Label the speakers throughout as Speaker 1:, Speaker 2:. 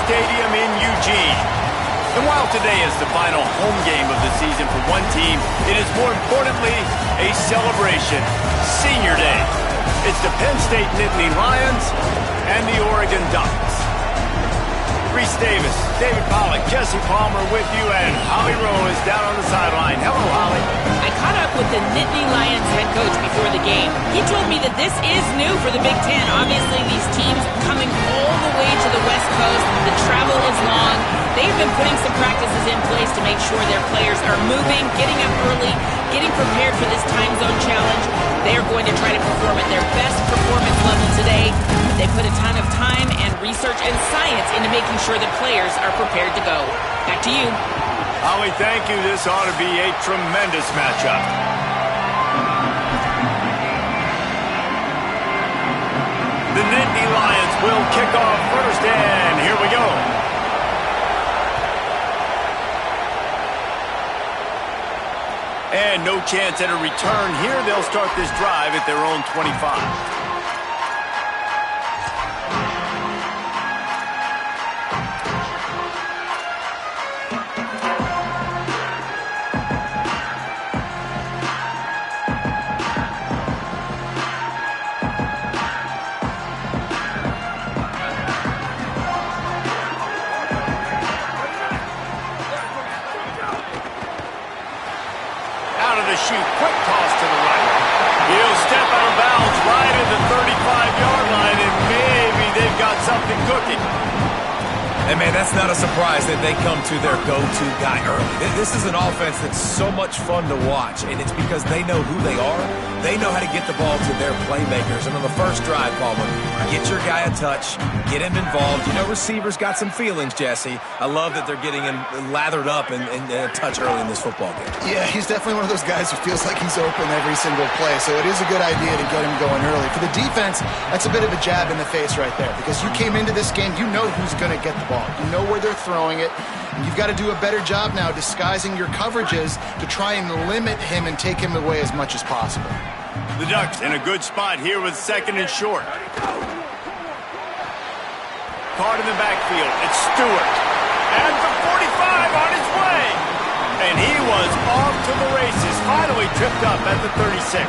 Speaker 1: Stadium in Eugene. And while today is the final home game of the season for one team, it is more importantly a celebration, Senior Day. It's the Penn State Nittany Lions and the Oregon Ducks. Reese Davis, David Pollack, Jesse Palmer with you, and Holly Rowe is down on the sideline. Hello, Holly.
Speaker 2: I caught up with the Nittany Lions head coach before the game. He told me that this is new for the Big Ten. Obviously, these teams coming all the way to the West Coast. The travel is long. They've been putting some practices in place to make sure their players are moving, getting up early, getting prepared for this time zone challenge. They are going to try to perform at their best performance level today. They put a ton of time and research and science into making sure the players are prepared to go. Back to you.
Speaker 1: Holly, thank you. This ought to be a tremendous matchup. The Nittany Lions will kick off first, and here we go. And no chance at a return here. They'll start this drive at their own 25. Shoot, quick toss to the right. He'll step out of bounds right at the 35-yard line, and maybe they've got something cooking.
Speaker 3: And, man, that's not a surprise that they come to their go-to guy early. This is an offense that's so much fun to watch, and it's because they know who they are. They know how to get the ball to their playmakers. And on the first drive, Palmer, get your guy a touch, get him involved. You know, receivers got some feelings, Jesse. I love that they're getting him lathered up and a touch early in this football game.
Speaker 4: Yeah, he's definitely one of those guys who feels like he's open every single play, so it is a good idea to get him going early. For the defense, that's a bit of a jab in the face right there, because you came into this game, you know who's going to get the ball. You know where they're throwing it. And you've got to do a better job now disguising your coverages to try and limit him and take him away as much as possible.
Speaker 1: The Ducks in a good spot here with second and short. Caught in the backfield. It's Stewart. And the 45 on his way. And he was off to the races. Finally tripped up at the 36.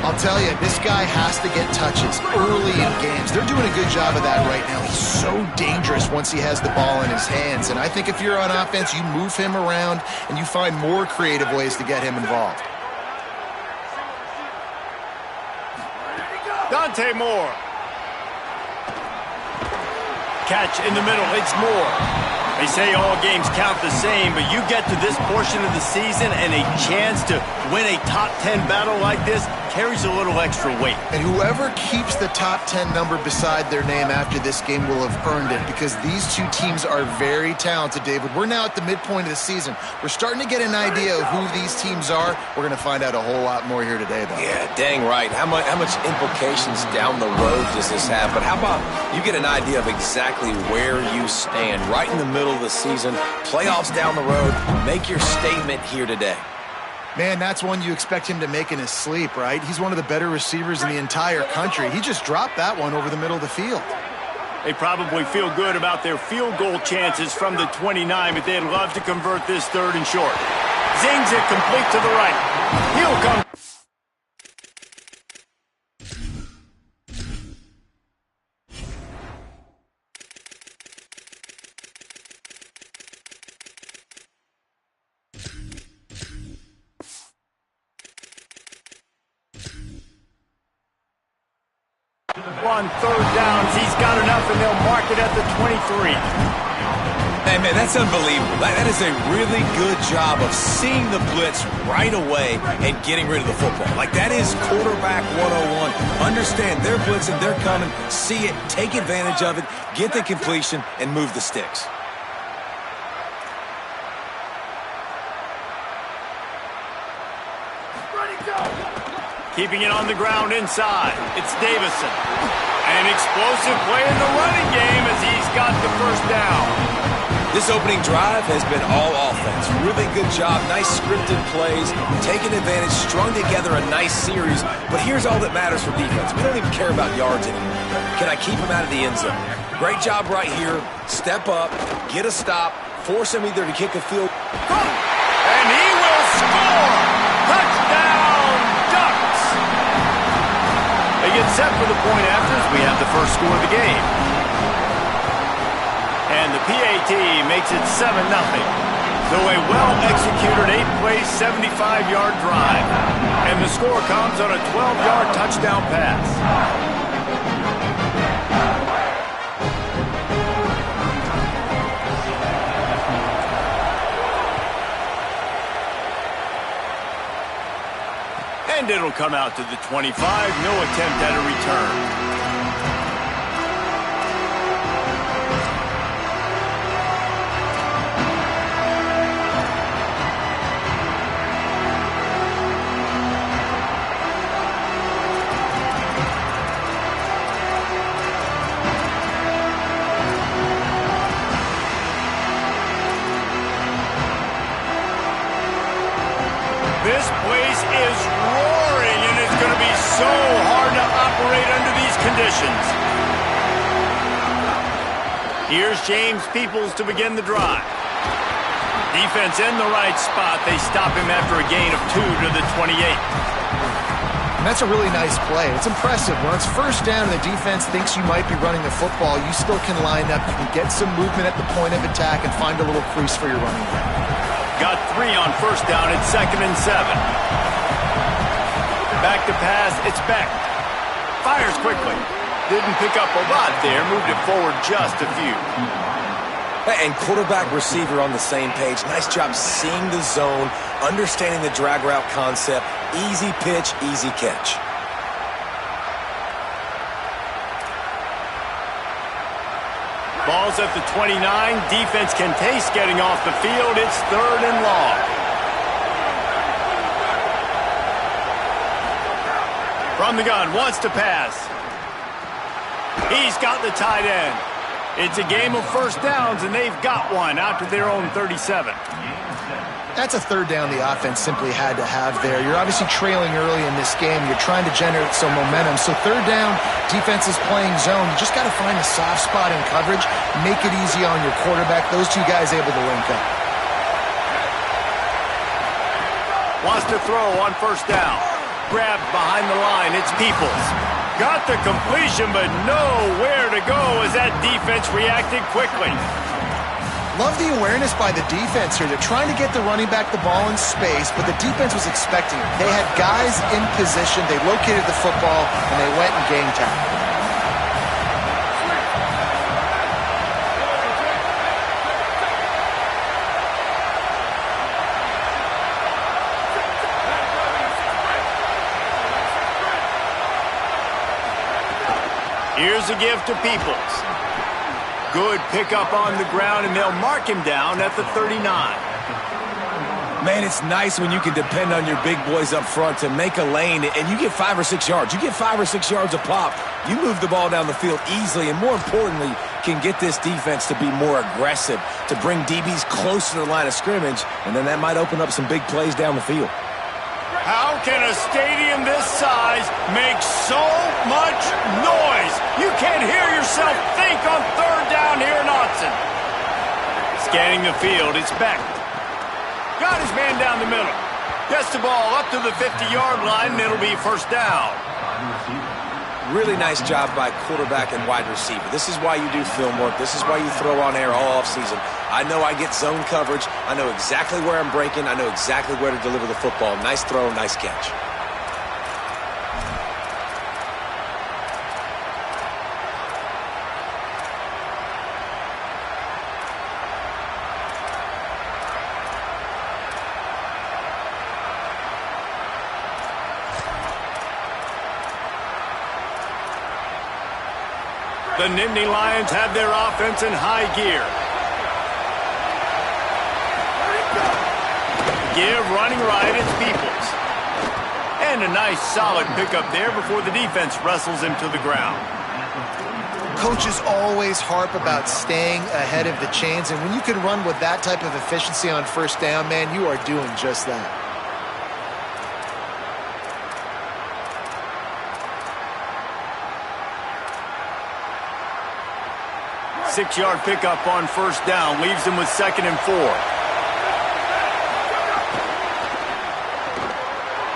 Speaker 4: I'll tell you, this guy has to get touches early in games. They're doing a good job of that right now. He's so dangerous once he has the ball in his hands. And I think if you're on offense, you move him around and you find more creative ways to get him involved.
Speaker 1: Dante Moore. Catch in the middle. It's Moore. They say all games count the same, but you get to this portion of the season and a chance to win a top 10 battle like this carries a little extra weight.
Speaker 4: And whoever keeps the top 10 number beside their name after this game will have earned it, because these two teams are very talented, David. We're now at the midpoint of the season. We're starting to get an idea of who these teams are. We're going to find out a whole lot more here today, though.
Speaker 3: Yeah, dang right. How much implications down the road does this have? But how about you get an idea of exactly where you stand right in the middle of the season, playoffs down the road, make your statement here today.
Speaker 4: Man, that's one you expect him to make in his sleep, right? He's one of the better receivers in the entire country. He just dropped that one over the middle of the field.
Speaker 1: They probably feel good about their field goal chances from the 29, but they'd love to convert this third and short. Zings it complete to the right. He'll come. On third downs, he's got enough, and they'll mark it at the 23.
Speaker 3: Hey, man, that's unbelievable. That is a really good job of seeing the blitz right away and getting rid of the football. Like, that is quarterback 101. Understand they're blitzing, they're coming, see it, take advantage of it, get the completion, and move the sticks.
Speaker 1: Keeping it on the ground inside. It's Davison. An explosive play in the running game as he's got the first down.
Speaker 3: This opening drive has been all offense. Really good job. Nice scripted plays. Taking advantage. Strung together a nice series. But here's all that matters for defense. We don't even care about yards anymore. Can I keep him out of the end zone? Great job right here. Step up, get a stop, force him either to kick a field.
Speaker 1: And he will score! Touchdown, Ducks! They get set for the point after as we have the first score of the game. And the PAT makes it 7-0. So a well-executed 8-play, 75-yard drive. And the score comes on a 12-yard touchdown pass. And it'll come out to the 25. No attempt at a return. This place is roaring, and it's going to be so hard to operate under these conditions. Here's James Peoples to begin the drive. Defense in the right spot. They stop him after a gain of 2 to the 28.
Speaker 4: And that's a really nice play. It's impressive. When it's first down and the defense thinks you might be running the football, you still can line up. You can get some movement at the point of attack and find a little crease for your running back.
Speaker 1: Got 3 on first down. It's 2nd and 7. Back to pass. It's Beck. Fires quickly. Didn't pick up a lot there. Moved it forward just a few.
Speaker 3: And quarterback receiver on the same page. Nice job seeing the zone, understanding the drag route concept. Easy pitch, easy catch.
Speaker 1: Ball's at the 29. Defense can taste getting off the field. It's 3rd and long. From the gun, wants to pass. He's got the tight end. It's a game of first downs, and they've got one out to their own 37.
Speaker 4: That's a 3rd down the offense simply had to have there. You're obviously trailing early in this game. You're trying to generate some momentum. So 3rd down, defense is playing zone. You just got to find a soft spot in coverage, make it easy on your quarterback. Those two guys able to link up.
Speaker 1: Wants to throw on first down. Grabbed behind the line. It's Peoples. Got the completion, but nowhere to go as that defense reacted quickly.
Speaker 4: Love the awareness by the defense here. They're trying to get the running back the ball in space, but the defense was expecting it. They had guys in position. They located the football, and they went and game time.
Speaker 1: Here's a give to Peoples. Good pickup on the ground, and they'll mark him down at the 39.
Speaker 3: Man, it's nice when you can depend on your big boys up front to make a lane, and you get 5 or 6 yards. You get 5 or 6 yards a pop. You move the ball down the field easily, and more importantly, can get this defense to be more aggressive, to bring DBs close to the line of scrimmage, and then that might open up some big plays down the field.
Speaker 1: How can a stadium this size make so much noise? You can't hear yourself think on 3rd down here in Autzen. Scanning the field, it's Beck. Got his man down the middle. Gets the ball up to the 50-yard line, and it'll be first down.
Speaker 3: Really nice job by quarterback and wide receiver. This is why you do film work. This is why you throw on air all offseason. I know I get zone coverage. I know exactly where I'm breaking. I know exactly where to deliver the football. Nice throw, nice catch.
Speaker 1: The Nittany Lions have their offense in high gear. Give running right, it's Peoples. And a nice solid pickup there before the defense wrestles him to the ground.
Speaker 4: Coaches always harp about staying ahead of the chains, and when you can run with that type of efficiency on first down, man, you are doing just that.
Speaker 1: 6-yard pickup on first down. Leaves him with 2nd and 4.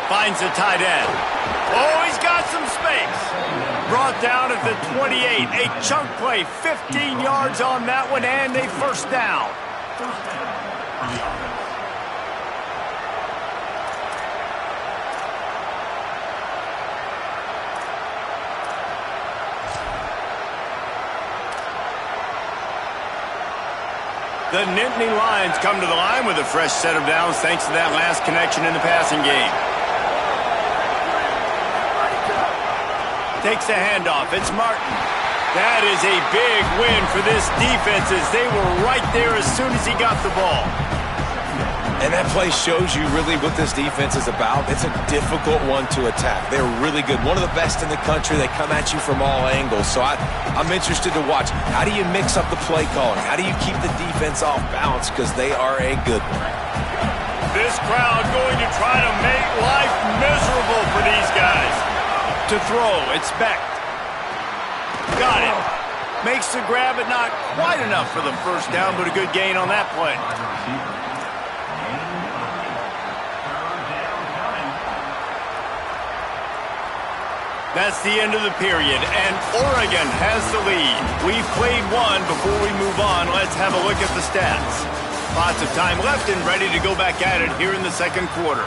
Speaker 1: Finds the tight end. Oh, he's got some space. Brought down at the 28. A chunk play, 15 yards on that one, and a first down. The Nittany Lions come to the line with a fresh set of downs thanks to that last connection in the passing game. Takes the handoff. It's Martin. That is a big win for this defense as they were right there as soon as he got the ball.
Speaker 3: And that play shows you really what this defense is about. It's a difficult one to attack. They're really good. One of the best in the country. They come at you from all angles. So I'm interested to watch. How do you mix up the play calling? How do you keep the defense off balance? Because they are a good one.
Speaker 1: This crowd going to try to make life miserable for these guys. To throw, it's Beck. Got it. Makes the grab, but not quite enough for the first down, but a good gain on that play. That's the end of the period, and Oregon has the lead. We've played one. Before we move on, let's have a look at the stats. Lots of time left and ready to go back at it here in the second quarter.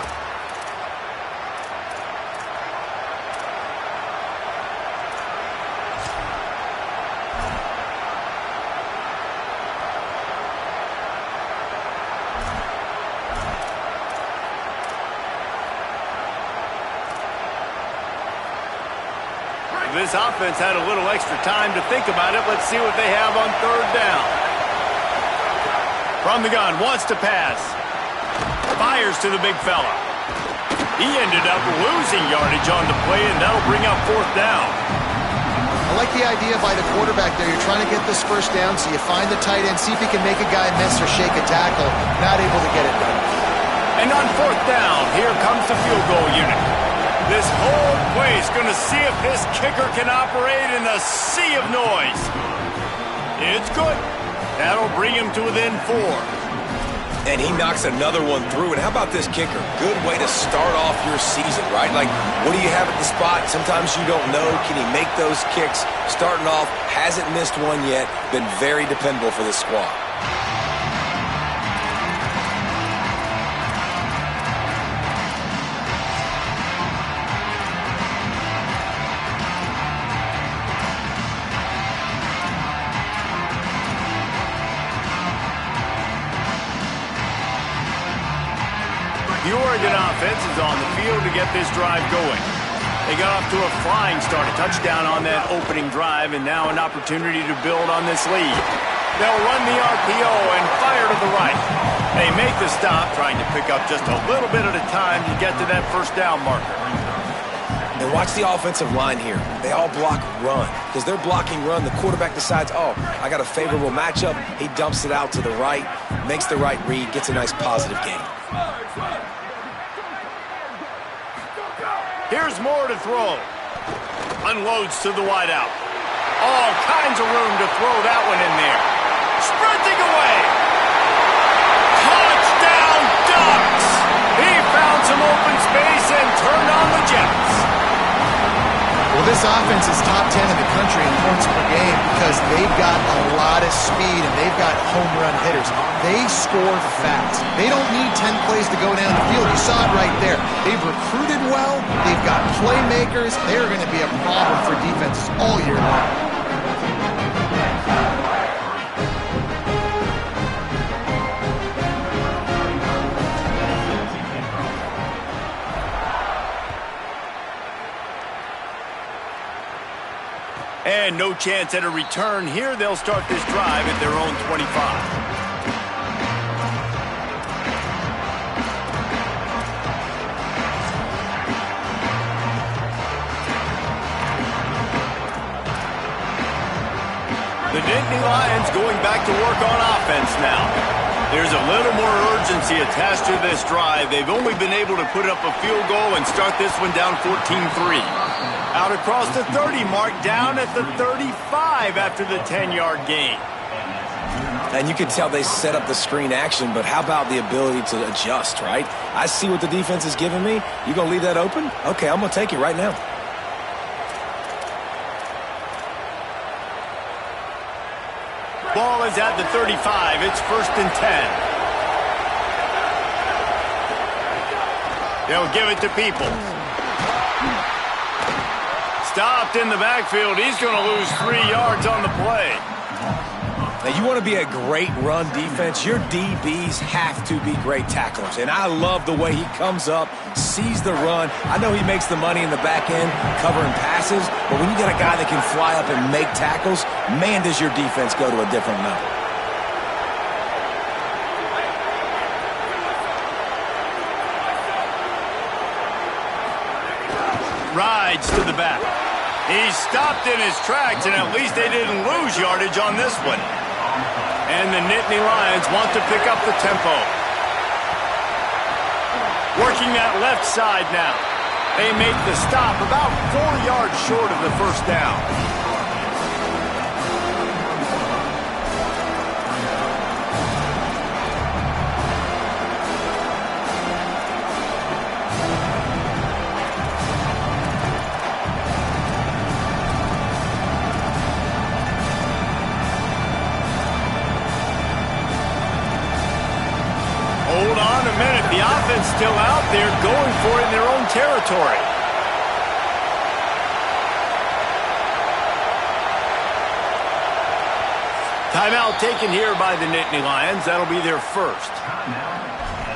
Speaker 1: This offense had a little extra time to think about it. Let's see what they have on third down. From the gun, wants to pass. Fires to the big fella. He ended up losing yardage on the play, and that'll bring up fourth down.
Speaker 4: I like the idea by the quarterback there. You're trying to get this first down, so you find the tight end, see if he can make a guy miss or shake a tackle. Not able to get it done.
Speaker 1: And on fourth down, here comes the field goal unit. This whole place going to see if this kicker can operate in the sea of noise. It's good. That'll bring him to within 4.
Speaker 3: And he knocks another one through. And how about this kicker? Good way to start off your season, right? Like, what do you have at the spot? Sometimes you don't know. Can he make those kicks? Starting off, hasn't missed one yet. Been very dependable for this squad.
Speaker 1: The Oregon offense is on the field to get this drive going. They got off to a flying start, a touchdown on that opening drive, and now an opportunity to build on this lead. They'll run the RPO and fire to the right. They make the stop, trying to pick up just a little bit at a time to get to that first down marker.
Speaker 3: And watch the offensive line here. They all block run. Because they're blocking run, the quarterback decides, oh, I got a favorable matchup. He dumps it out to the right, makes the right read, gets a nice positive gain.
Speaker 1: Here's Moore to throw. Unloads to the wideout. All kinds of room to throw that one in there. Sprinting away. Touchdown Ducks! He found some open space and turned on the Jets.
Speaker 4: Well, this offense is top 10 in the country in points per game because they've got a lot of speed and they've got home run hitters. They score fast. They don't need 10 plays to go down the field. You saw it right there. They've recruited well. They've got playmakers. They're going to be a problem for defenses all year long.
Speaker 1: And no chance at a return here. They'll start this drive at their own 25. The Nittany Lions going back to work on offense now. There's a little more urgency attached to this drive. They've only been able to put up a field goal and start this one down 14-3. Out across the 30 mark, down at the 35 after the 10-yard gain.
Speaker 3: And you can tell they set up the screen action, but how about the ability to adjust, right? I see what the defense is giving me. You going to leave that open? Okay, I'm going to take it right now.
Speaker 1: Ball is at the 35. It's 1st and 10. They'll give it to Peoples. Stopped in the backfield. He's going to lose 3 yards on the play.
Speaker 3: Now, you want to be a great run defense, your DBs have to be great tacklers. And I love the way he comes up, sees the run. I know he makes the money in the back end covering passes, but when you got a guy that can fly up and make tackles, man, does your defense go to a different level.
Speaker 1: Rides to the back. He stopped in his tracks, and at least they didn't lose yardage on this one. And the Nittany Lions want to pick up the tempo. Working that left side now. They make the stop about 4 yards short of the first down. Hold on a minute. The offense still out there going for it in their own territory. Timeout taken here by the Nittany Lions. That'll be their first.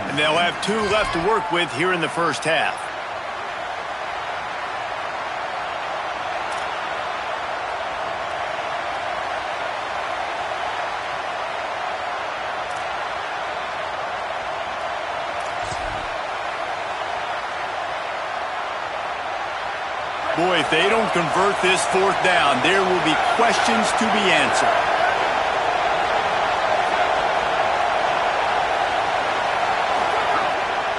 Speaker 1: And they'll have 2 left to work with here in the first half. Boy, if they don't convert this 4th down, there will be questions to be answered.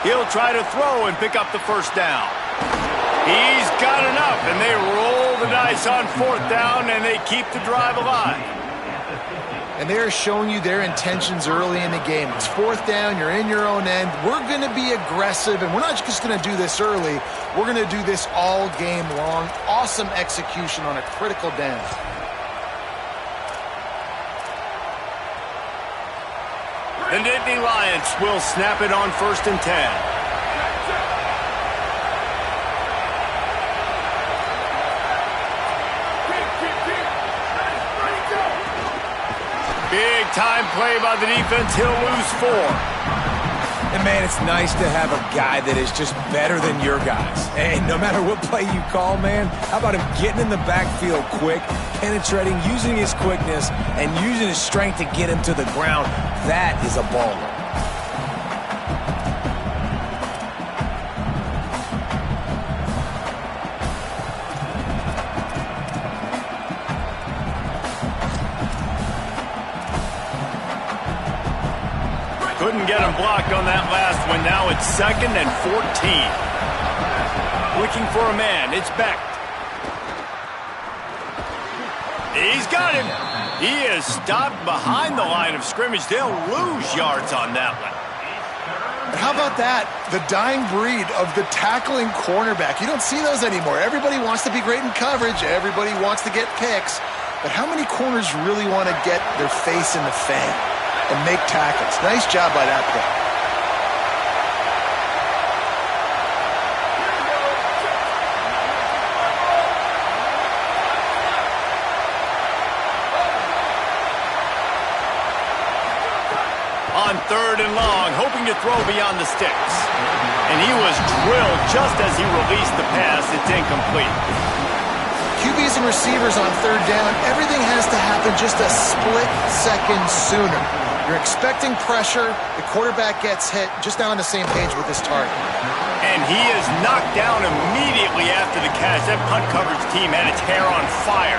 Speaker 1: He'll try to throw and pick up the first down. He's got enough, and they roll the dice on 4th down, and they keep the drive alive.
Speaker 4: And they're showing you their intentions early in the game. It's 4th down, you're in your own end. We're going to be aggressive, and we're not just going to do this early. We're going to do this all game long. Awesome execution on a critical down.
Speaker 1: The Nittany Lions will snap it on 1st and 10. Big time play by the defense. He'll lose 4.
Speaker 3: And, man, it's nice to have a guy that is just better than your guys. Hey, no matter what play you call, man, how about him getting in the backfield quick, penetrating, using his quickness, and using his strength to get him to the ground? That is a baller.
Speaker 1: Couldn't get him blocked on that last one. Now it's 2nd and 14. Looking for a man. It's Beck. He's got him. He is stopped behind the line of scrimmage. They'll lose yards on that one.
Speaker 4: How about that? The dying breed of the tackling cornerback. You don't see those anymore. Everybody wants to be great in coverage. Everybody wants to get picks. But how many corners really want to get their face in the fan and make tackles? Nice job by that play.
Speaker 1: On 3rd and long, hoping to throw beyond the sticks. And he was drilled just as he released the pass. It's incomplete.
Speaker 4: QBs and receivers on 3rd down, everything has to happen just a split second sooner. You're expecting pressure, the quarterback gets hit, just not on the same page with his target.
Speaker 1: And he is knocked down immediately after the catch. That punt coverage team had its hair on fire.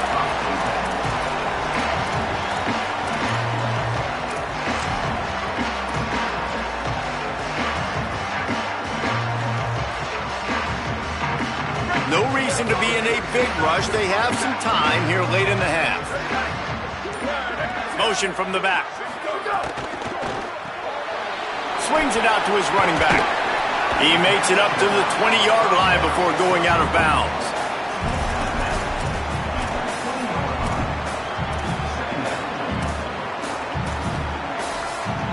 Speaker 1: No reason to be in a big rush. They have some time here late in the half. Motion from the back. Swings it out to his running back. He makes it up to the 20-yard line before going out of bounds.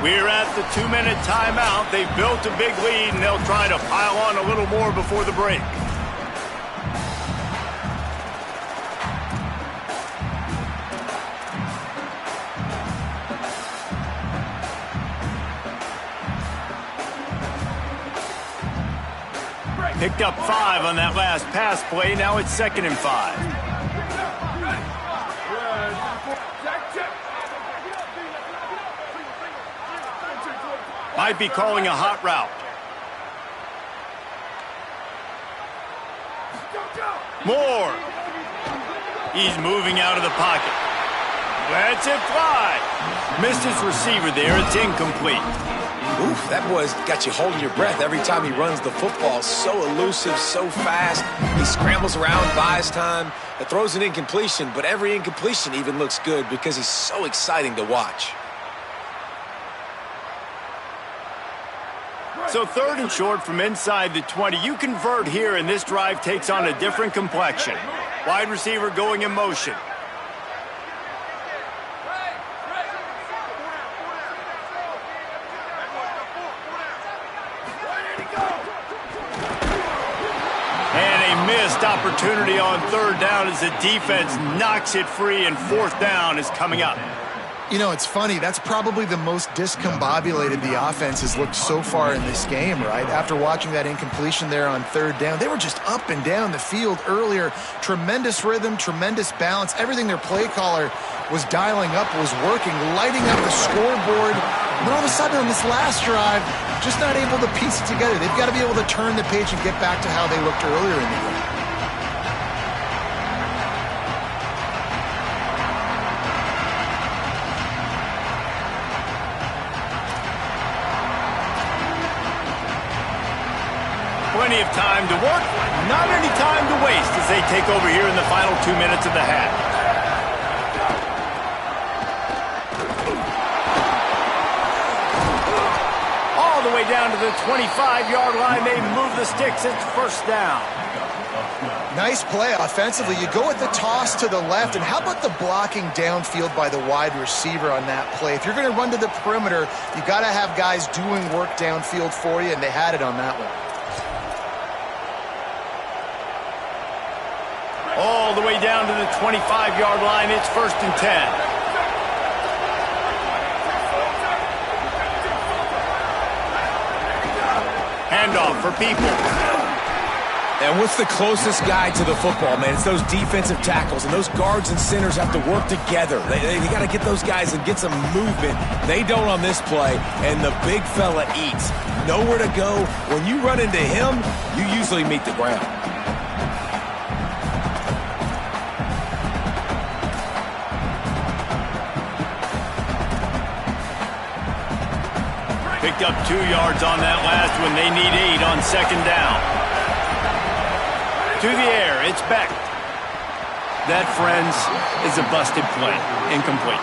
Speaker 1: We're at the 2-minute timeout. They've built a big lead, and they'll try to pile on a little more before the break. Picked up 5 on that last pass play. Now it's 2nd and 5. Might be calling a hot route. Moore. He's moving out of the pocket. Lets it fly. Missed his receiver there. It's incomplete.
Speaker 3: Oof, that boy's got you holding your breath every time he runs the football. So elusive, so fast. He scrambles around, buys time. It throws an incompletion, but every incompletion even looks good because he's so exciting to watch.
Speaker 1: So 3rd and short from inside the 20. You convert here, and this drive takes on a different complexion. Wide receiver going in motion. And a missed opportunity on 3rd down as the defense knocks it free, and 4th down is coming up.
Speaker 4: You know, it's funny. That's probably the most discombobulated the offense has looked so far in this game, right? After watching that incompletion there on 3rd down, they were just up and down the field earlier. Tremendous rhythm, tremendous balance. Everything their play caller was dialing up was working, lighting up the scoreboard. And all of a sudden on this last drive, just not able to piece it together. They've got to be able to turn the page and get back to how they looked earlier in the game.
Speaker 1: Plenty of time to work, not any time to waste as they take over here in the final 2 minutes of the half. All the way down to the 25-yard line, they move the sticks. It's 1st down.
Speaker 4: Nice play offensively. You go with the toss to the left, and how about the blocking downfield by the wide receiver on that play? If you're going to run to the perimeter, you got to have guys doing work downfield for you, and they had it on that one.
Speaker 1: All the way down to the 25-yard line. It's 1st and 10. Handoff for People.
Speaker 3: And what's the closest guy to the football, man? It's those defensive tackles, and those guards and centers have to work together. They got to get those guys and get some movement. They don't on this play, and the big fella eats. Nowhere to go. When you run into him, you usually meet the ground.
Speaker 1: Picked up 2 yards on that last one. They need 8 on 2nd down. To the air, it's Beck. That, friends, is a busted play. Incomplete.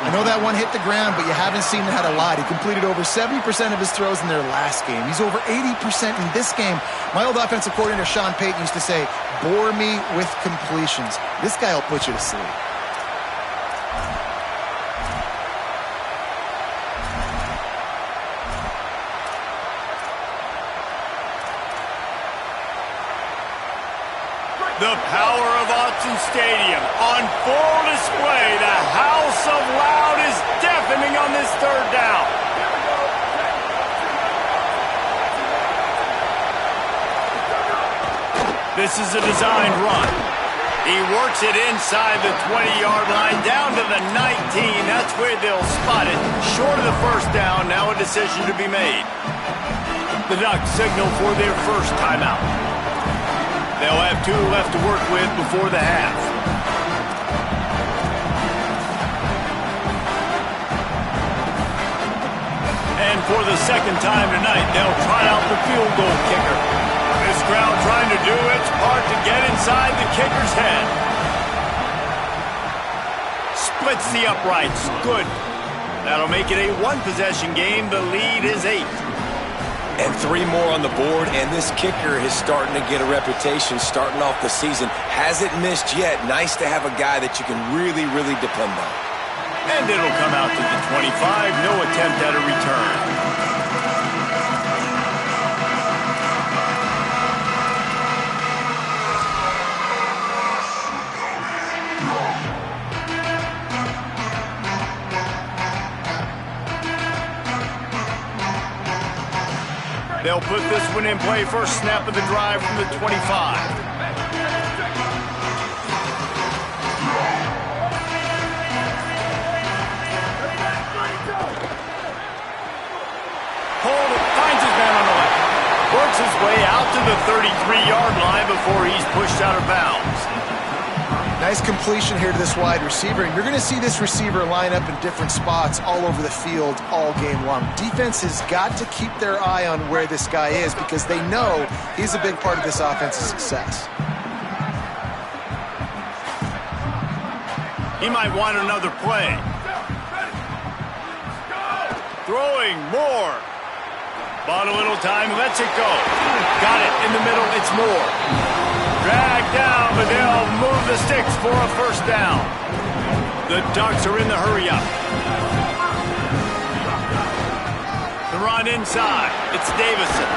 Speaker 4: I know that one hit the ground, but you haven't seen that a lot. He completed over 70% of his throws in their last game. He's over 80% in this game. My old offensive coordinator, Sean Payton, used to say, bore me with completions. This guy will put you to sleep.
Speaker 1: The power of Autzen Stadium on full display. The house of loud is deafening on this 3rd down. This is a designed run. He works it inside the 20-yard line down to the 19. That's where they'll spot it. Short of the 1st down, now a decision to be made. The Ducks signal for their 1st timeout. They'll have 2 left to work with before the half. And for the 2nd time tonight, they'll try out the field goal kicker. This crowd trying to do its part to get inside the kicker's head. splits the uprights. Good. That'll make it a one-possession game. The lead is 8.
Speaker 3: And 3 more on the board, and this kicker is starting to get a reputation starting off the season. Hasn't missed yet. Nice to have a guy that you can really, really depend on.
Speaker 1: And it'll come out to the 25. No attempt at a return. They'll put this one in play. First snap of the drive from the 25. Hold it, finds his man on the left. Works his way out to the 33-yard line before he's pushed out of bounds.
Speaker 4: Nice completion here to this wide receiver, and you're going to see this receiver line up in different spots all over the field all game long. Defense has got to keep their eye on where this guy is because they know he's a big part of this offense's success.
Speaker 1: He might want another play. Throwing more. Bought a little time, lets it go. Got it in the middle, it's more. Dragged down, but they'll move the sticks for a first down. The Ducks are in the hurry-up. The run inside. It's Davison.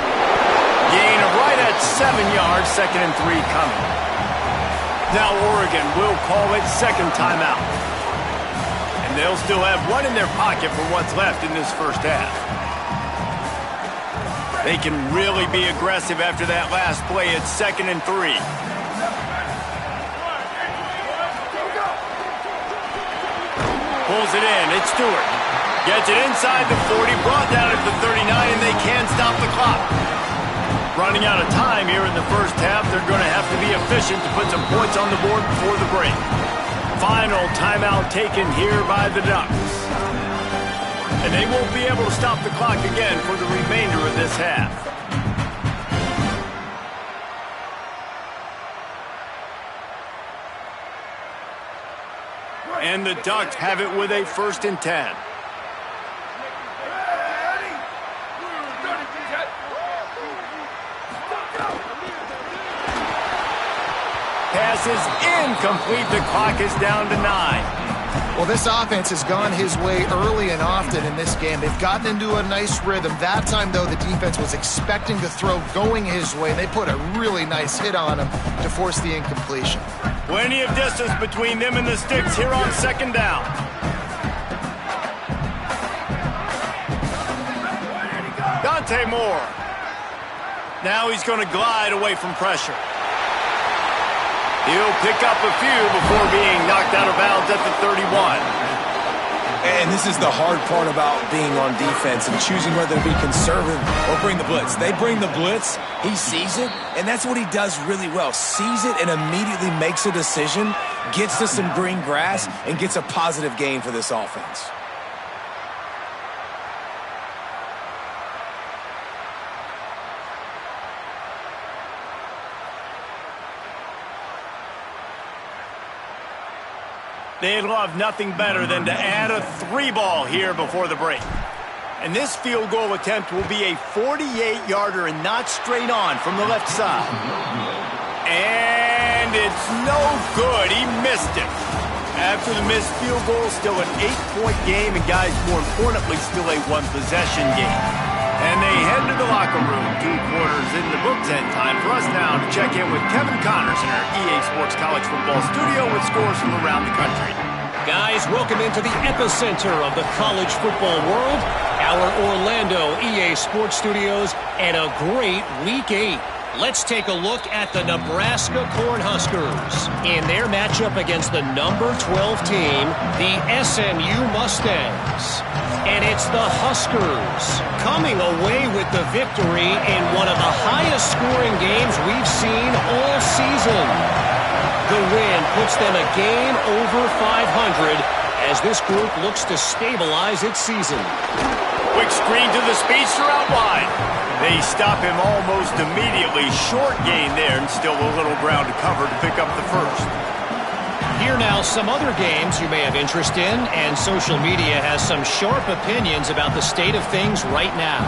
Speaker 1: Gain of right at 7 yards, 2nd and 3 coming. Now Oregon will call it second timeout. And they'll still have one in their pocket for what's left in this first half. They can really be aggressive after that last play. It's 2nd and 3. Pulls it in. It's Stewart. Gets it inside the 40. Brought down at the 39, and they can't stop the clock. Running out of time here in the first half. They're going to have to be efficient to put some points on the board before the break. Final timeout taken here by the Ducks. And they won't be able to stop the clock again for the remainder of this half. And the Ducks have it with a 1st and 10. Pass is incomplete. The clock is down to 9.
Speaker 4: Well, this offense has gone his way early and often in this game. They've gotten into a nice rhythm. That time, though, the defense was expecting the throw going his way. They put a really nice hit on him to force the incompletion.
Speaker 1: Plenty of distance between them and the sticks here on 2nd down. Dante Moore. Now he's going to glide away from pressure. He'll pick up a few before being knocked out of bounds at the 31.
Speaker 3: And this is the hard part about being on defense and choosing whether to be conservative or bring the blitz. They bring the blitz, he sees it, and that's what he does really well. Sees it and immediately makes a decision, gets to some green grass, and gets a positive gain for this offense.
Speaker 1: They'd love nothing better than to add a 3-ball here before the break. And this field goal attempt will be a 48-yarder and not straight on from the left side. And it's no good. He missed it. After the missed field goal, still an 8-point game, and guys, more importantly, still a one-possession game. And they head to the locker room. 2 quarters in the books, and time for us now to check in with Kevin Connors in our EA Sports College Football Studio with scores from around the country.
Speaker 5: Guys, welcome into the epicenter of the college football world, our Orlando EA Sports Studios, and a great Week 8. Let's take a look at the Nebraska Cornhuskers in their matchup against the number 12 team, the SMU Mustangs. And it's the Huskers coming away with the victory in one of the highest scoring games we've seen all season. The win puts them a game over 500 as this group looks to stabilize its season.
Speaker 1: Quick screen to the speedster out wide. They stop him almost immediately. Short gain there, and still a little ground to cover to pick up the first.
Speaker 5: Here now, some other games you may have interest in, and social media has some sharp opinions about the state of things right now.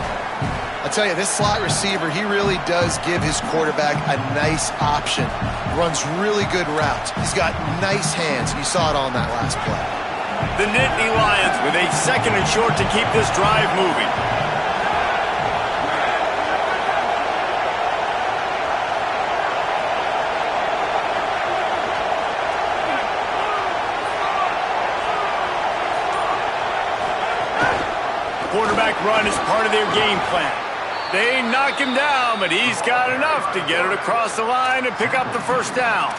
Speaker 4: I tell you, this slot receiver, he really does give his quarterback a nice option. Runs really good routes. He's got nice hands. You saw it on that last play.
Speaker 1: The Nittany Lions with a 2nd and short to keep this drive moving. Quarterback run is part of their game plan. They knock him down, but he's got enough to get it across the line and pick up the first down.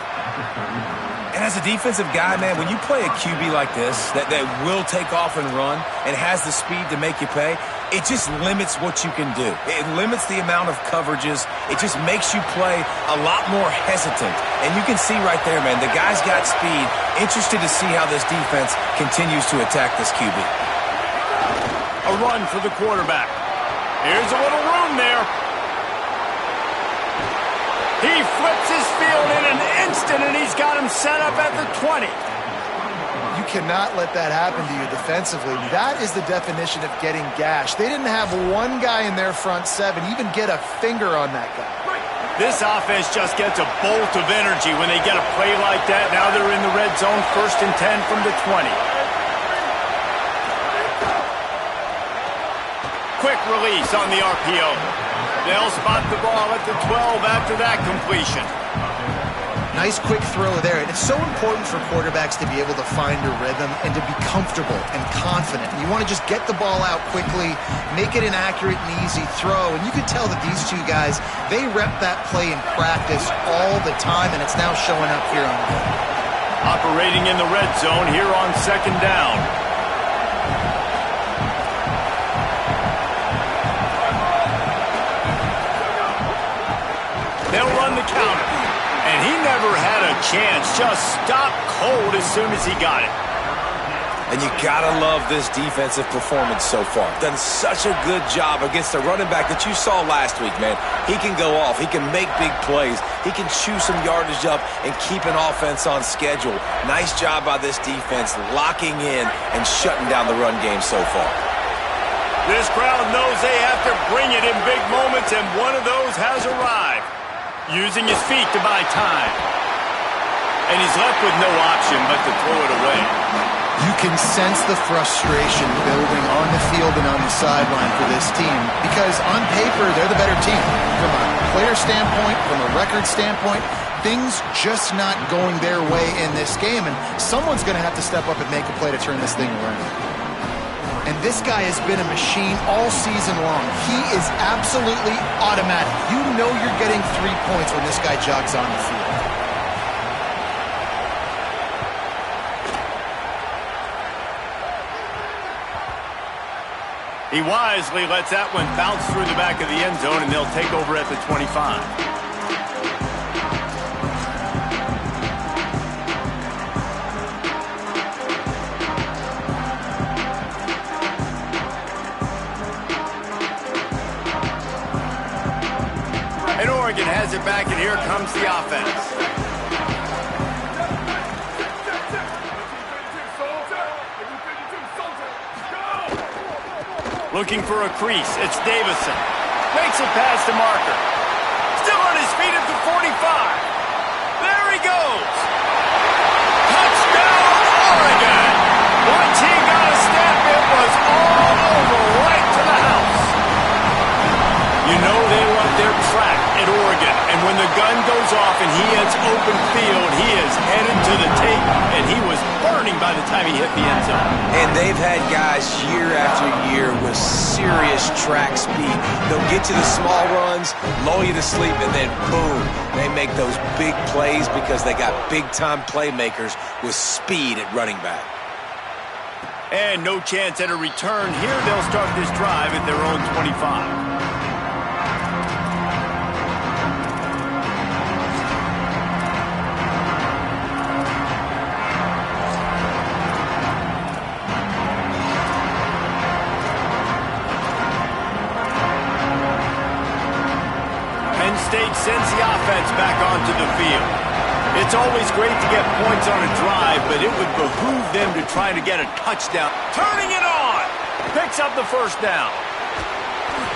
Speaker 3: And as a defensive guy, man, when you play a QB like this that will take off and run and has the speed to make you pay, it just limits what you can do. It limits the amount of coverages. It just makes you play a lot more hesitant. And you can see right there, man, the guy's got speed. Interested to see how this defense continues to attack this QB.
Speaker 1: A run for the quarterback. Here's a little room there. He flips his field in an instant, and he's got him set up at the 20.
Speaker 4: You cannot let that happen to you defensively. That is the definition of getting gashed. They didn't have one guy in their front 7 even get a finger on that guy.
Speaker 1: This offense just gets a bolt of energy when they get a play like that. Now they're in the red zone, 1st and 10 from the 20. Quick release on the RPO. They'll spot the ball at the 12 after that completion.
Speaker 4: Nice quick throw there. And it's so important for quarterbacks to be able to find a rhythm and to be comfortable and confident. You want to just get the ball out quickly, make it an accurate and easy throw. And you can tell that these two guys, they rep that play in practice all the time, and it's now showing up here on the field.
Speaker 1: Operating in the red zone here on 2nd down. They'll run the counter. And he never had a chance. Just stopped cold as soon as he got it.
Speaker 3: And you gotta love this defensive performance so far. Done such a good job against the running back that you saw last week, man. He can go off. He can make big plays. He can chew some yardage up and keep an offense on schedule. Nice job by this defense locking in and shutting down the run game so far.
Speaker 1: This crowd knows they have to bring it in big moments, and one of those has arrived. Using his feet to buy time. And he's left with no option but to throw it away.
Speaker 4: You can sense the frustration building on the field and on the sideline for this team because on paper, they're the better team. From a player standpoint, from a record standpoint, things just not going their way in this game, and someone's going to have to step up and make a play to turn this thing around. And this guy has been a machine all season long. He is absolutely automatic. You know you're getting 3 points when this guy jogs on the field.
Speaker 1: He wisely lets that one bounce through the back of the end zone, and they'll take over at the 25. Oregon has it back, and here comes the offense. Looking for a crease. It's Davison. Makes it past the marker. Still on his feet at the 45. There he goes. Touchdown, Oregon. Once he got a step, it was all over right to the house. You know they love their track at Oregon, and when the gun goes off and he hits open field, he is headed to the tape, and he was burning by the time he hit the end zone.
Speaker 3: And they've had guys year after year with serious track speed. They'll get you the small runs, lull you to sleep, and then boom, they make those big plays because they got big-time playmakers with speed at running back.
Speaker 1: And no chance at a return. Here they'll start this drive at their own 25. State sends the offense back onto the field. It's always great to get points on a drive, but it would behoove them to try to get a touchdown. Turning it on! Picks up the first down.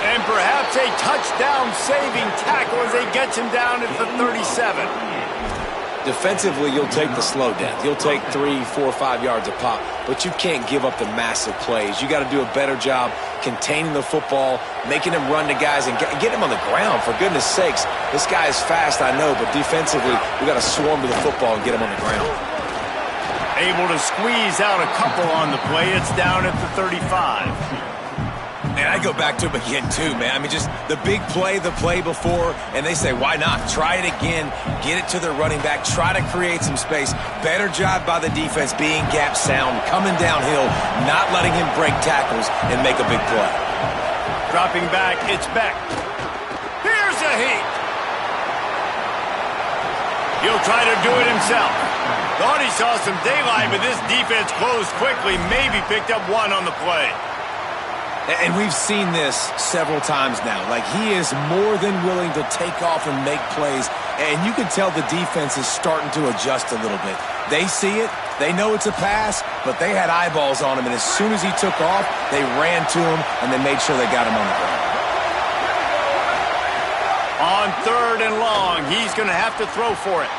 Speaker 1: And perhaps a touchdown-saving tackle as they get him down at the 37.
Speaker 3: Defensively, you'll take the slow down. You'll take 3, 4, 5 yards a pop, but you can't give up the massive plays. You got to do a better job containing the football, making him run to guys, and get him on the ground. For goodness sakes, this guy is fast, I know, but defensively, we got to swarm to the football and get him on the ground.
Speaker 1: Able to squeeze out a couple on the play. It's down at the 35.
Speaker 3: And I go back to him again, too, man. I mean, just the big play, the play before, and they say, why not? Try it again, get it to their running back, try to create some space. Better job by the defense being gap sound, coming downhill, not letting him break tackles and make a big play.
Speaker 1: Dropping back, it's Beck. Here's a heat. He'll try to do it himself. Thought he saw some daylight, but this defense closed quickly, maybe picked up one on the play.
Speaker 3: And we've seen this several times now. Like, he is more than willing to take off and make plays. And you can tell the defense is starting to adjust a little bit. They see it. They know it's a pass, but they had eyeballs on him. And as soon as he took off, they ran to him, and they made sure they got him on the ground.
Speaker 1: On 3rd and long, he's going to have to throw for it.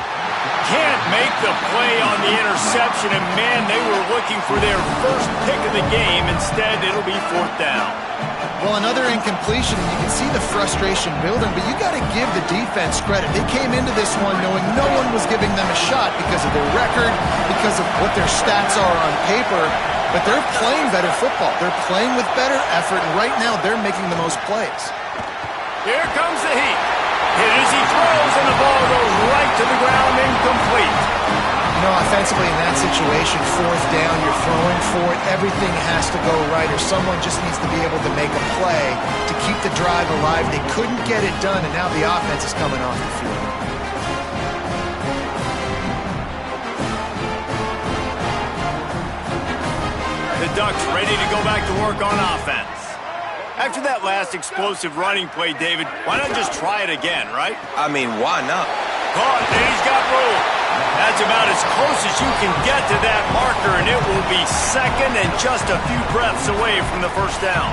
Speaker 1: Can't make the play on the interception, and man, they were looking for their first pick of the game. Instead, it'll be 4th down.
Speaker 4: Well, another incompletion, and you can see the frustration building, but you got to give the defense credit. They came into this one knowing no one was giving them a shot because of their record, because of what their stats are on paper, but they're playing better football. They're playing with better effort, and right now they're making the most plays.
Speaker 1: Here comes the heat. Hit as he throws, and the ball goes right to the ground, incomplete.
Speaker 4: You know, offensively in that situation, 4th down, you're throwing for it, everything has to go right, or someone just needs to be able to make a play to keep the drive alive. They couldn't get it done, and now the offense is coming off the field.
Speaker 1: The Ducks ready to go back to work on offense. After that last explosive running play, David, why not just try it again, right?
Speaker 3: I mean, why not?
Speaker 1: Caught, and he's got room. That's about as close as you can get to that marker, and it will be 2nd and just a few breaths away from the 1st down.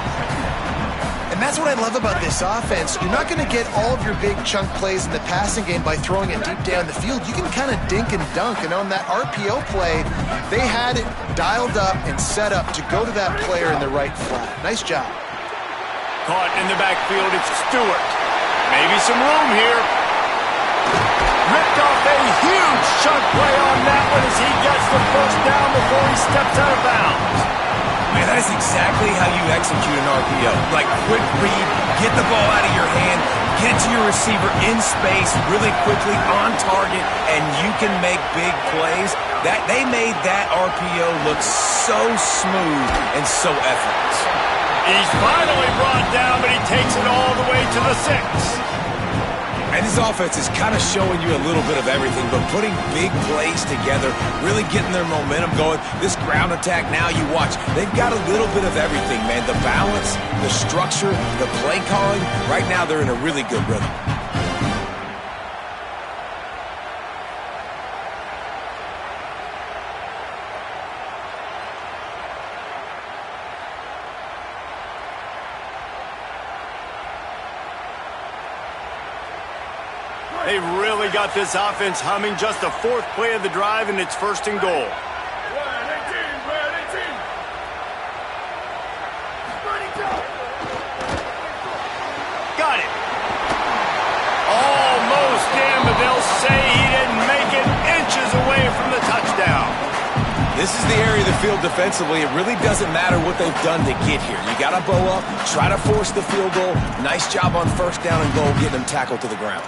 Speaker 4: And that's what I love about this offense. You're not going to get all of your big chunk plays in the passing game by throwing it deep down the field. You can kind of dink and dunk, and on that RPO play, they had it dialed up and set up to go to that player in the right flat. Nice job.
Speaker 1: Caught in the backfield, it's Stewart. Maybe some room here. Ripped off a huge chunk play on that one as he gets the 1st down before he steps out of bounds.
Speaker 3: Man, that is exactly how you execute an RPO. Like, quick read, get the ball out of your hand, get it to your receiver in space really quickly on target, and you can make big plays. They made that RPO look so smooth and so effortless.
Speaker 1: He's finally brought down, but he takes it all the way to the 6.
Speaker 3: And this offense is kind of showing you a little bit of everything, but putting big plays together, really getting their momentum going. This ground attack now, you watch, they've got a little bit of everything, man. The balance, the structure, the play calling. Right now, they're in a really good rhythm.
Speaker 1: They really got this offense humming. Just the 4th play of the drive, and it's 1st and goal. Got it. Almost in, but they'll say he didn't make it, inches away from the touchdown.
Speaker 3: This is the area of the field defensively. It really doesn't matter what they've done to get here. You got to bow up, try to force the field goal. Nice job on 1st down and goal, getting them tackled to the ground.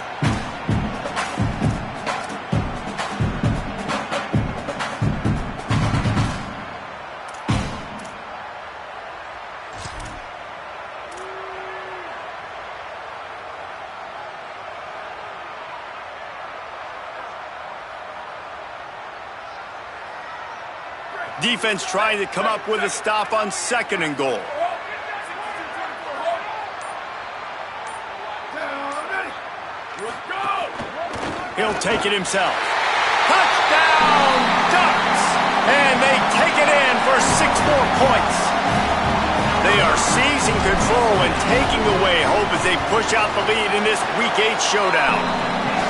Speaker 1: Defense trying to come up with a stop on 2nd and goal. He'll take it himself. Touchdown, Ducks! And they take it in for 6 more points. They are seizing control and taking away hope as they push out the lead in this Week 8 showdown.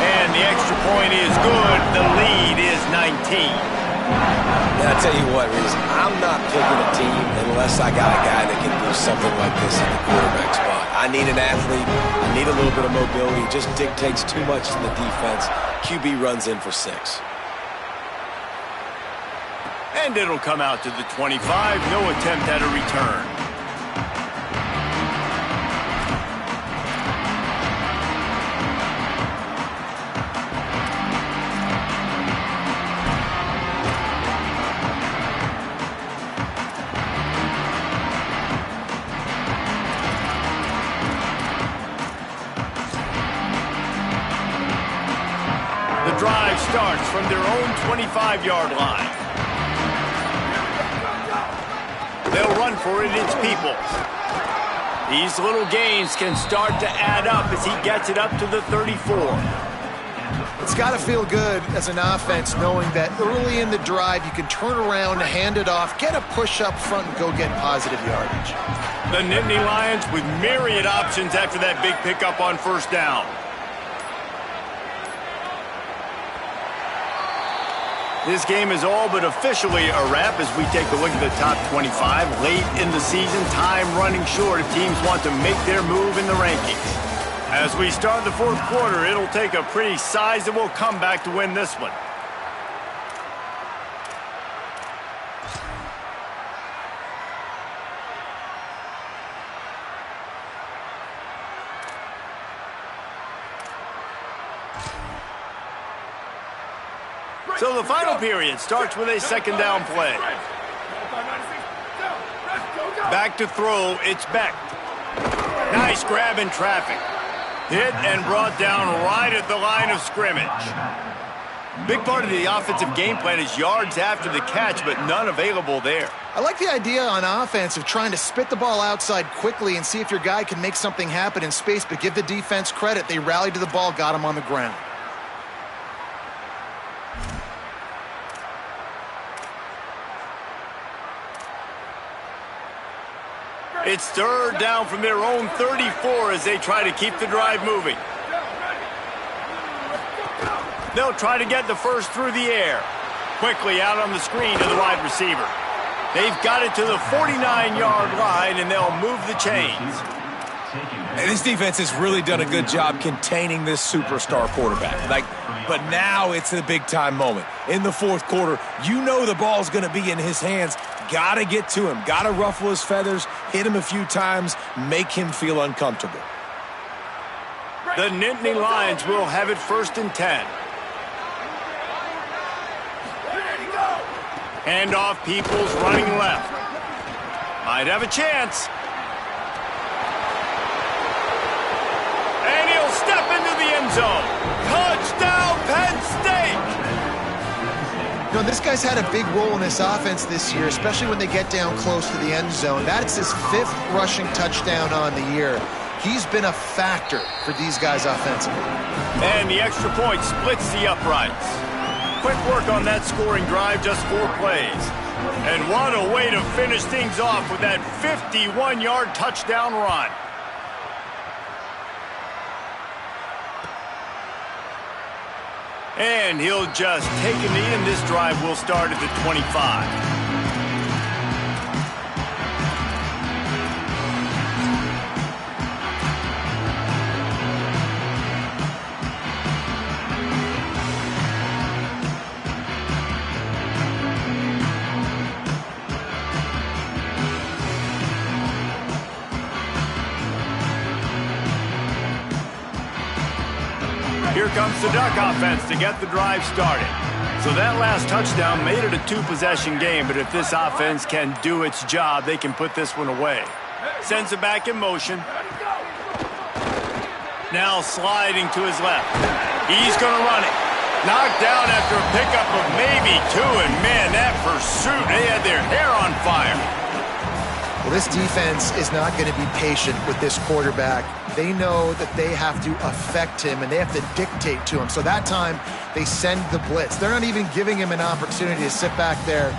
Speaker 1: And the extra point is good. The lead is 19.
Speaker 3: Now, I'll tell you what, Reese, I'm not picking a team unless I got a guy that can do something like this in the quarterback spot. I need an athlete. I need a little bit of mobility. It just dictates too much to the defense. QB runs in for 6.
Speaker 1: And it'll come out to the 25. No attempt at a return. The drive starts from their own 25-yard line. They'll run for it, it's Peoples. These little gains can start to add up as he gets it up to the 34.
Speaker 4: It's got to feel good as an offense knowing that early in the drive you can turn around, hand it off, get a push up front, and go get positive yardage.
Speaker 1: The Nittany Lions with myriad options after that big pickup on first down. This game is all but officially a wrap as we take a look at the top 25. Late in the season, time running short if teams want to make their move in the rankings. As we start the fourth quarter, it'll take a pretty sizable comeback to win this one. So the final period starts with a second down play. Back to throw, it's Beck. Nice grab in traffic. Hit and brought down right at the line of scrimmage. Big part of the offensive game plan is yards after the catch, but none available there.
Speaker 4: I like the idea on offense of trying to spit the ball outside quickly and see if your guy can make something happen in space, but give the defense credit. They rallied to the ball, got him on the ground.
Speaker 1: It's third down from their own 34 as they try to keep the drive moving. They'll try to get the first through the air. Quickly out on the screen to the wide receiver. They've got it to the 49-yard line, and they'll move the chains.
Speaker 3: And this defense has really done a good job containing this superstar quarterback. But now it's a big-time moment. In the fourth quarter, you know the ball's going to be in his hands. Got to get to him. Got to ruffle his feathers, hit him a few times, make him feel uncomfortable.
Speaker 1: The Nittany Lions will have it first and 10. Hand off, Peoples running left. Might have a chance. And he'll step into the end zone. Touchdown, Penn State!
Speaker 4: You know, this guy's had a big role in this offense this year, especially when they get down close to the end zone. That's his 5th rushing touchdown on the year. He's been a factor for these guys offensively.
Speaker 1: And the extra point splits the uprights. Quick work on that scoring drive, just 4 plays. And what a way to finish things off with that 51-yard touchdown run. And he'll just take a knee, and this drive will start at the 25. Here comes the Duck offense to get the drive started. So that last touchdown made it a 2-possession game, but if this offense can do its job, they can put this one away. Sends it back in motion. Now sliding to his left. He's going to run it. Knocked down after a pickup of maybe 2, and man, that pursuit, they had their hair on fire.
Speaker 4: Well, this defense is not going to be patient with this quarterback. They know that they have to affect him, and they have to dictate to him. So that time, they send the blitz. They're not even giving him an opportunity to sit back there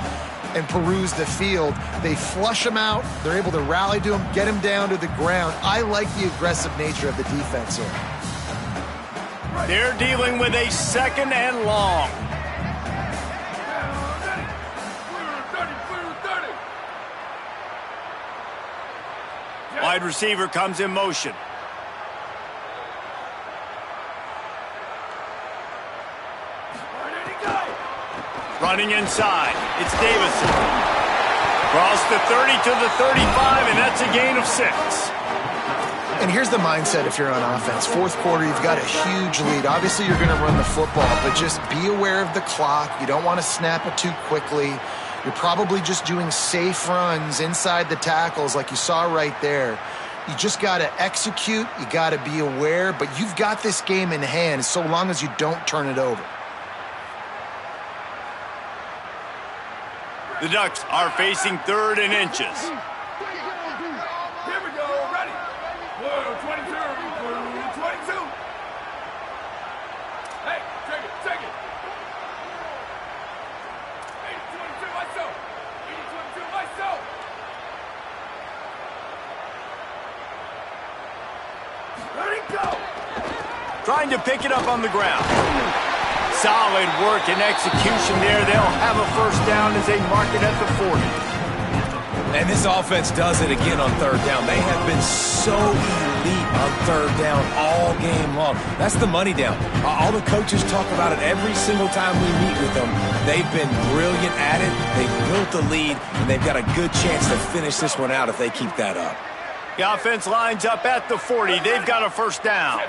Speaker 4: and peruse the field. They flush him out. They're able to rally to him, get him down to the ground. I like the aggressive nature of the defense here.
Speaker 1: They're dealing with a 2nd and long. Wide receiver comes in motion. Running inside, it's Davison. Across the 30 to the 35, and that's a gain of 6.
Speaker 4: And here's the mindset if you're on offense. 4th quarter, you've got a huge lead. Obviously, you're going to run the football, but just be aware of the clock. You don't want to snap it too quickly. You're probably just doing safe runs inside the tackles like you saw right there. You just got to execute. You got to be aware, but you've got this game in hand so long as you don't turn it over.
Speaker 1: The Ducks are facing 3rd and inches.
Speaker 6: Here we go, ready. 22, 22. Hey, take it. 22, myself. 22, myself. Ready, go.
Speaker 1: Trying to pick it up on the ground. Solid work and execution there. They'll have a 1st down as they mark it at the 40.
Speaker 3: And this offense does it again on 3rd down. They have been so elite on 3rd down all game long. That's the money down. All the coaches talk about it every single time we meet with them. They've been brilliant at it. They've built the lead, and they've got a good chance to finish this one out if they keep that up.
Speaker 1: The offense lines up at the 40. They've got a 1st down.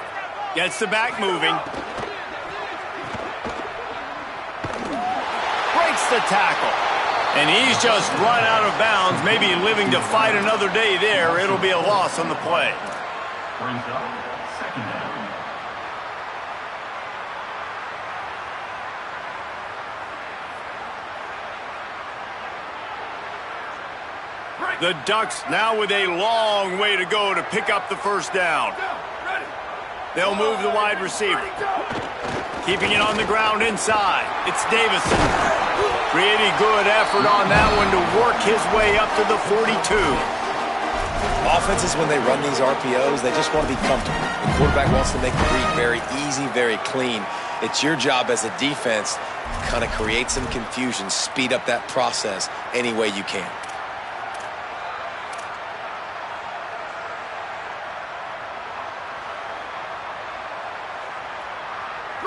Speaker 1: Gets the back moving. Breaks the tackle. And he's just run out of bounds, maybe living to fight another day there. It'll be a loss on the play.
Speaker 6: Brings up 2nd down.
Speaker 1: The Ducks now with a long way to go to pick up the 1st down. They'll move the wide receiver. Keeping it on the ground inside. It's Davison. Pretty good effort on that one to work his way up to the 42.
Speaker 3: Offenses, when they run these RPOs, they just want to be comfortable. The quarterback wants to make the read very easy, very clean. It's your job as a defense to kind of create some confusion, speed up that process any way you can.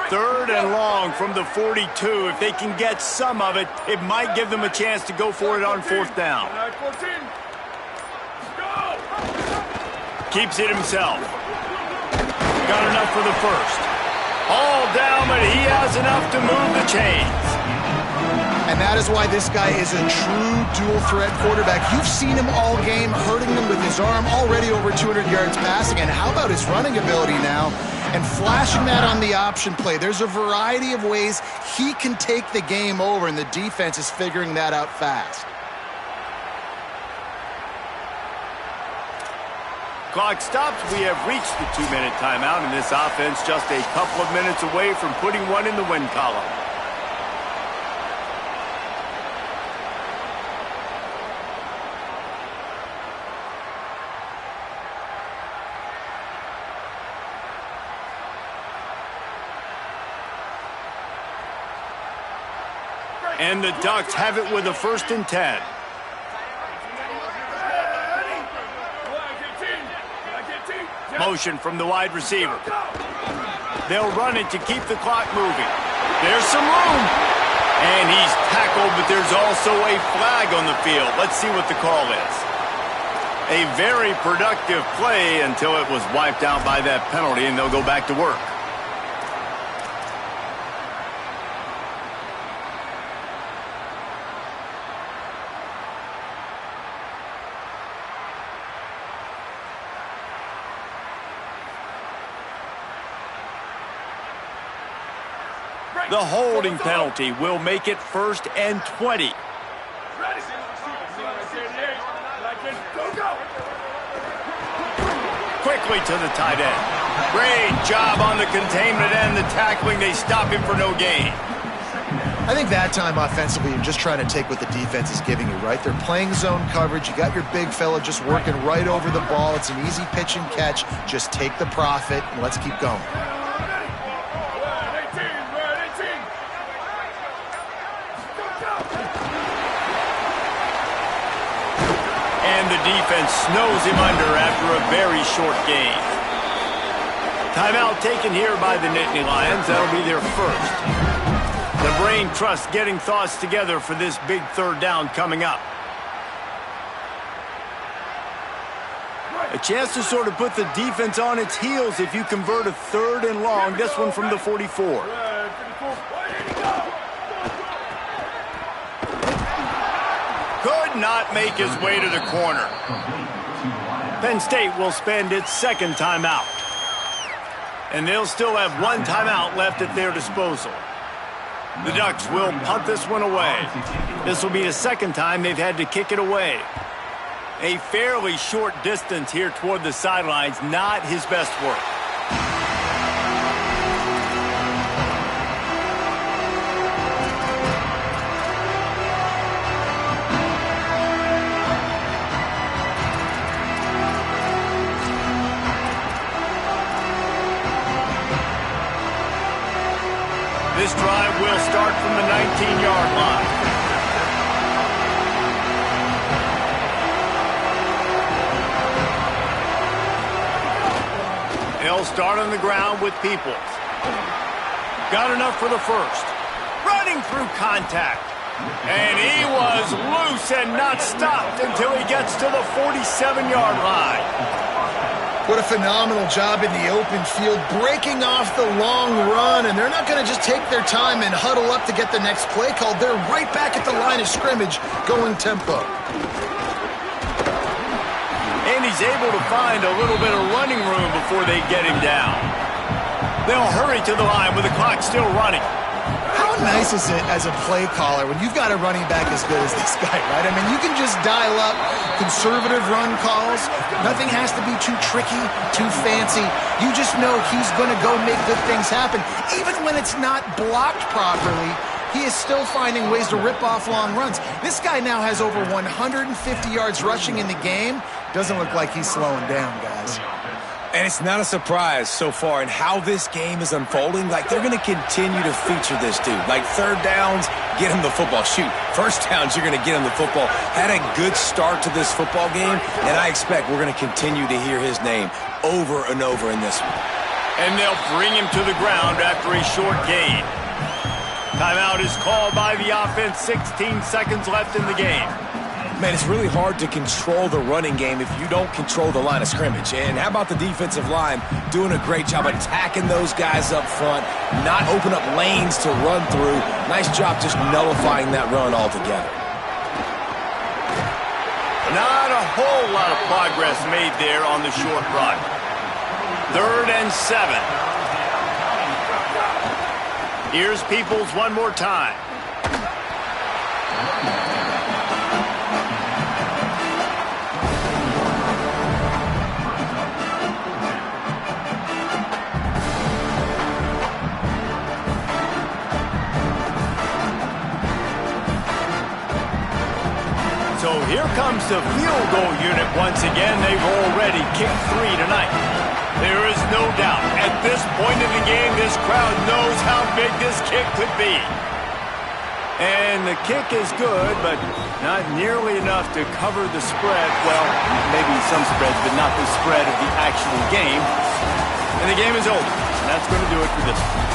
Speaker 1: Third and long from the 42. If they can get some of it, it might give them a chance to go for it on 4th down. Keeps it himself. Got enough for the 1st. All down, but he has enough to move the chains.
Speaker 4: And that is why this guy is a true dual-threat quarterback. You've seen him all game, hurting them with his arm, already over 200 yards passing. And how about his running ability now? And flashing that on the option play. There's a variety of ways he can take the game over, and the defense is figuring that out fast.
Speaker 1: Clock stops. We have reached the 2-minute timeout, and this offense just a couple of minutes away from putting one in the win column. And the Ducks have it with a 1st and 10. Motion from the wide receiver. They'll run it to keep the clock moving. There's some room. And he's tackled, but there's also a flag on the field. Let's see what the call is. A very productive play until it was wiped out by that penalty, and they'll go back to work. The holding penalty will make it 1st and 20. Quickly to the tight end. Great job on the containment and the tackling. They stop him for no gain.
Speaker 4: I think that time offensively, you're just trying to take what the defense is giving you, right? They're playing zone coverage. You got your big fella just working right over the ball. It's an easy pitch and catch. Just take the profit and let's keep going.
Speaker 1: And the defense snows him under after a very short gain. Timeout taken here by the Nittany Lions. That'll be their first. The brain trust getting thoughts together for this big third down coming up. A chance to sort of put the defense on its heels if you convert a 3rd and long. This one from the 44. Could not make his way to the corner. Penn State will spend its second timeout. And they'll still have one timeout left at their disposal. The Ducks will punt this one away. This will be the second time they've had to kick it away. A fairly short distance here toward the sidelines, not his best work. This drive will start from the 19-yard line. They'll start on the ground with Peoples. Got enough for the first. Running through contact. And he was loose and not stopped until he gets to the 47-yard line.
Speaker 4: What a phenomenal job in the open field, breaking off the long run, and they're not going to just take their time and huddle up to get the next play called. They're right back at the line of scrimmage, going tempo.
Speaker 1: And he's able to find a little bit of running room before they get him down. They'll hurry to the line with the clock still running.
Speaker 4: How nice is it as a play caller when you've got a running back as good as this guy, right? I mean, you can just dial up conservative run calls. Nothing has to be too tricky, too fancy. You just know he's going to go make good things happen. Even when it's not blocked properly, he is still finding ways to rip off long runs. This guy now has over 150 yards rushing in the game. Doesn't look like he's slowing down, guys.
Speaker 3: And it's not a surprise so far in how this game is unfolding. Like, they're going to continue to feature this dude. Like, 3rd downs, get him the football. Shoot, 1st downs, you're going to get him the football. Had a good start to this football game, and I expect we're going to continue to hear his name over and over in this one.
Speaker 1: And they'll bring him to the ground after a short gain. Timeout is called by the offense. 16 seconds left in the game.
Speaker 3: Man, it's really hard to control the running game if you don't control the line of scrimmage. And how about the defensive line doing a great job attacking those guys up front, not open up lanes to run through. Nice job just nullifying that run altogether.
Speaker 1: Not a whole lot of progress made there on the short run. 3rd and 7. Here's Peoples one more time. So here comes the field goal unit once again. They've already kicked 3 tonight. There is no doubt, at this point in the game, this crowd knows how big this kick could be. And the kick is good, but not nearly enough to cover the spread. Well, maybe some spreads, but not the spread of the actual game. And the game is over. And that's going to do it for this one.